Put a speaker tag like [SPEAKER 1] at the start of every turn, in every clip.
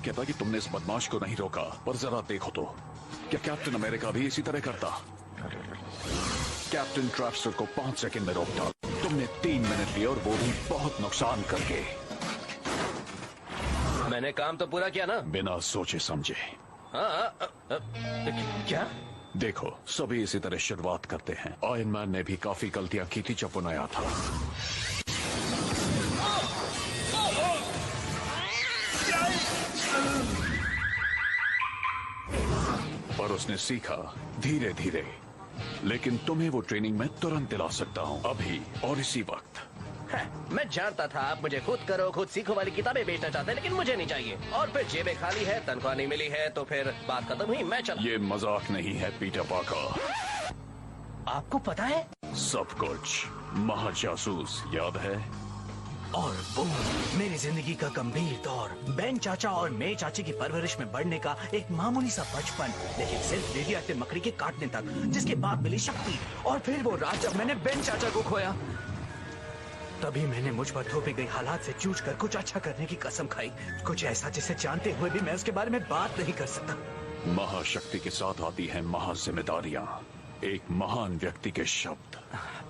[SPEAKER 1] नहीं कहता कि तुमने इस बदमाश को नहीं रोका, पर जरा देखो तो, क्या कैप्टन अमेरिका भी इसी तरह करता? कैप्टन ट्रैप्सर को 5 सेकंड में रोक डाला। तुमने 3 मिनट लिए और वो भी बहुत नुकसान करके।
[SPEAKER 2] मैंने काम तो पूरा किया ना,
[SPEAKER 1] बिना सोचे समझे।
[SPEAKER 2] क्या?
[SPEAKER 1] देखो, सभी इसी तरह शुरुआत करते हैं। आयरन मैन ने भी काफी गलतियां की थी जब वो नया था। पर उसने सीखा धीरे धीरे। लेकिन तुम्हें वो ट्रेनिंग मैं तुरंत दिला सकता हूँ, अभी और इसी वक्त।
[SPEAKER 2] मैं जानता था आप मुझे खुद करो खुद सीखो वाली किताबें बेचना चाहते हैं, लेकिन मुझे नहीं चाहिए। और फिर जेबें खाली है, तनख्वाह नहीं मिली है, तो फिर बात खत्म हुई, मैं चला।
[SPEAKER 1] ये मजाक नहीं है पीटर पार्कर।
[SPEAKER 2] आपको पता है
[SPEAKER 1] सब कुछ। महाजासूस याद है?
[SPEAKER 2] और वो मेरी जिंदगी का गंभीर दौर, बेन चाचा और मे चाची की परवरिश में बढ़ने का एक मामूली सा बचपन, लेकिन सिर्फ रेडियो एक्टिव मकड़ी के काटने तक, जिसके बाद मिली शक्ति। और फिर वो रात जब मैंने बेन चाचा को खोया, तभी मैंने मुझ पर थोपे गई हालात से जूझ कर कुछ अच्छा करने की कसम खाई। कुछ ऐसा जिसे जानते हुए भी मैं उसके बारे में बात नहीं कर सकता।
[SPEAKER 1] महाशक्ति के साथ आती है महाजिम्मेदारियां। एक महान व्यक्ति के शब्द।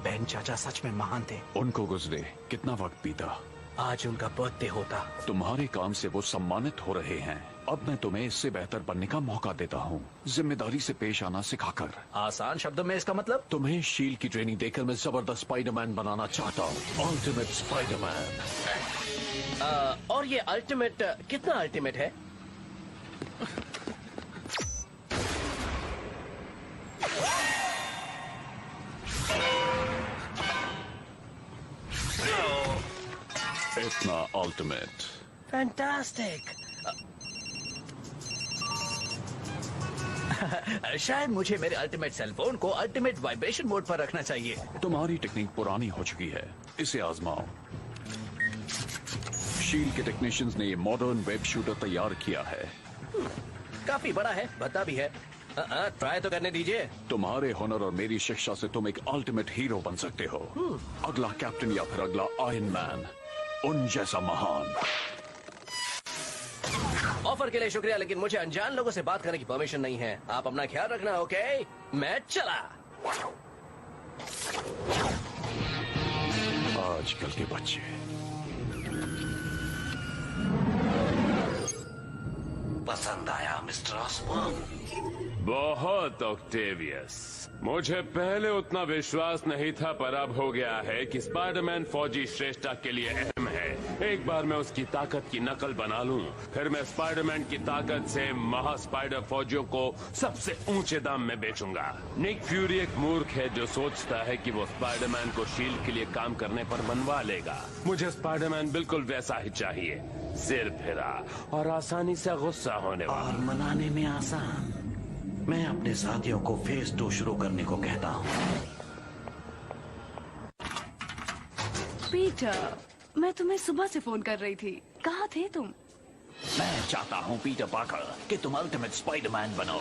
[SPEAKER 2] बेन चाचा सच में महान थे।
[SPEAKER 1] उनको गुजरे कितना वक्त बीता।
[SPEAKER 2] आज उनका बर्थडे होता।
[SPEAKER 1] तुम्हारे काम से वो सम्मानित हो रहे हैं। अब मैं तुम्हें इससे बेहतर बनने का मौका देता हूँ, जिम्मेदारी से पेश आना सिखाकर।
[SPEAKER 2] आसान शब्दों में इसका मतलब?
[SPEAKER 1] तुम्हें शील्ड की ट्रेनिंग देकर मैं जबरदस्त स्पाइडरमैन बनाना चाहता हूँ। Ultimate Spiderman.
[SPEAKER 2] और ये अल्टीमेट कितना अल्टीमेट है?
[SPEAKER 1] इतना अल्टीमेट।
[SPEAKER 2] फैंटास्टिक। शायद मुझे मेरे अल्टीमेट सेलफोन को अल्टीमेट वाइब्रेशन मोड पर रखना चाहिए।
[SPEAKER 1] तुम्हारी टेक्निक पुरानी हो चुकी है, इसे आजमाओ। शील्ड के टेक्नीशियंस ने ये मॉडर्न वेब शूटर तैयार किया है।
[SPEAKER 2] काफी बड़ा है, भद्दा भी है। ट्राई तो करने दीजिए।
[SPEAKER 1] तुम्हारे हुनर और मेरी शिक्षा से तुम एक अल्टीमेट हीरो बन सकते हो। अगला कैप्टन या फिर अगला आयरन मैन, उन जैसा महान।
[SPEAKER 2] ऑफर के लिए शुक्रिया, लेकिन मुझे अनजान लोगों से बात करने की परमिशन नहीं है। आप अपना ख्याल रखना, ओके? मैं चला।
[SPEAKER 1] आजकल के बच्चे।
[SPEAKER 3] पसंद आया मिस्टर ऑसबॉर्न?
[SPEAKER 4] बहुत ऑक्टेवियस। मुझे पहले उतना विश्वास नहीं था, पर अब हो गया है कि स्पाइडरमैन फौजी श्रेष्ठता के लिए अहम है। एक बार मैं उसकी ताकत की नकल बना लूं, फिर मैं स्पाइडरमैन की ताकत से महा स्पाइडर फौजियों को सबसे ऊंचे दाम में बेचूंगा। निक फ्यूरी एक मूर्ख है जो सोचता है कि वो स्पाइडरमैन को शील्ड के लिए काम करने पर मनवा लेगा। मुझे स्पाइडरमैन बिल्कुल वैसा ही चाहिए, सिर फिरा और आसानी से गुस्सा होने वाला।
[SPEAKER 3] और मनाने में आसान। मैं अपने साथियों को फेज 2 शुरू करने को कहता हूँ।
[SPEAKER 5] पीटर, मैं तुम्हें सुबह से फोन कर रही थी, कहाँ थे तुम?
[SPEAKER 3] मैं चाहता हूँ पीटर पार्कर कि तुम अल्टीमेट स्पाइडरमैन बनो।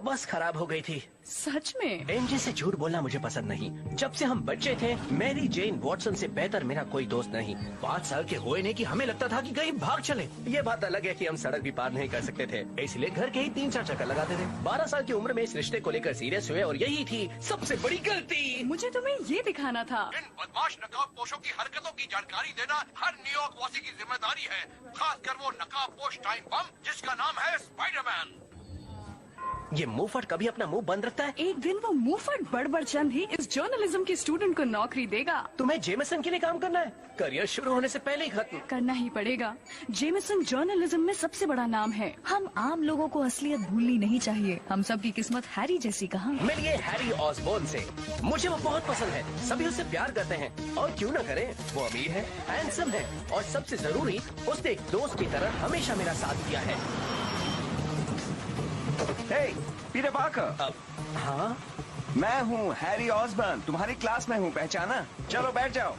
[SPEAKER 2] बस खराब हो गई थी।
[SPEAKER 5] सच में?
[SPEAKER 2] एमजे से झूठ बोलना मुझे पसंद नहीं। जब से हम बच्चे थे, मैरी जेन वॉटसन से बेहतर मेरा कोई दोस्त नहीं। 5 साल के हुए ने कि हमें लगता था कि कहीं भाग चले। ये बात अलग है कि हम सड़क भी पार नहीं कर सकते थे, इसलिए घर के ही 3-4 चक्कर लगाते थे। 12 साल की उम्र में इस रिश्ते को लेकर सीरियस हुए और यही थी सबसे बड़ी गलती।
[SPEAKER 5] मुझे तुम्हें ये दिखाना था।
[SPEAKER 6] इन बदमाश नकाबपोशों की हरकतों की जानकारी देना हर न्यूयॉर्क वासी की जिम्मेदारी है, खासकर वो नकाबपोश टाइम बम जिसका नाम है स्पाइडरमैन।
[SPEAKER 2] ये मुंहफट कभी अपना मुंह बंद रखता है।
[SPEAKER 5] एक दिन वो मुंहफट बड़बड़ चंद ही इस जर्नलिज्म के स्टूडेंट को नौकरी देगा।
[SPEAKER 2] तुम्हें जेमिसन के लिए काम करना है? करियर शुरू होने से पहले ही खत्म
[SPEAKER 5] करना ही पड़ेगा। जेमिसन जर्नलिज्म में सबसे बड़ा नाम है। हम आम लोगों को असलियत भूलनी नहीं चाहिए। हम सब की किस्मत हैरी जैसी कहाँ?
[SPEAKER 2] मिलिए हैरी ऑसबॉर्न से। मुझे वो बहुत पसंद है, सभी उससे प्यार करते हैं और क्यों न करें। वो अमीर है, हैंडसम है और सबसे जरूरी, उसने एक दोस्त की तरह हमेशा मेरा साथ दिया है।
[SPEAKER 7] हे, पीटर पार्कर।
[SPEAKER 2] हाँ,
[SPEAKER 7] मैं हूँ हैरी ऑसबॉर्न, तुम्हारी क्लास में हूँ, पहचाना? चलो बैठ जाओ।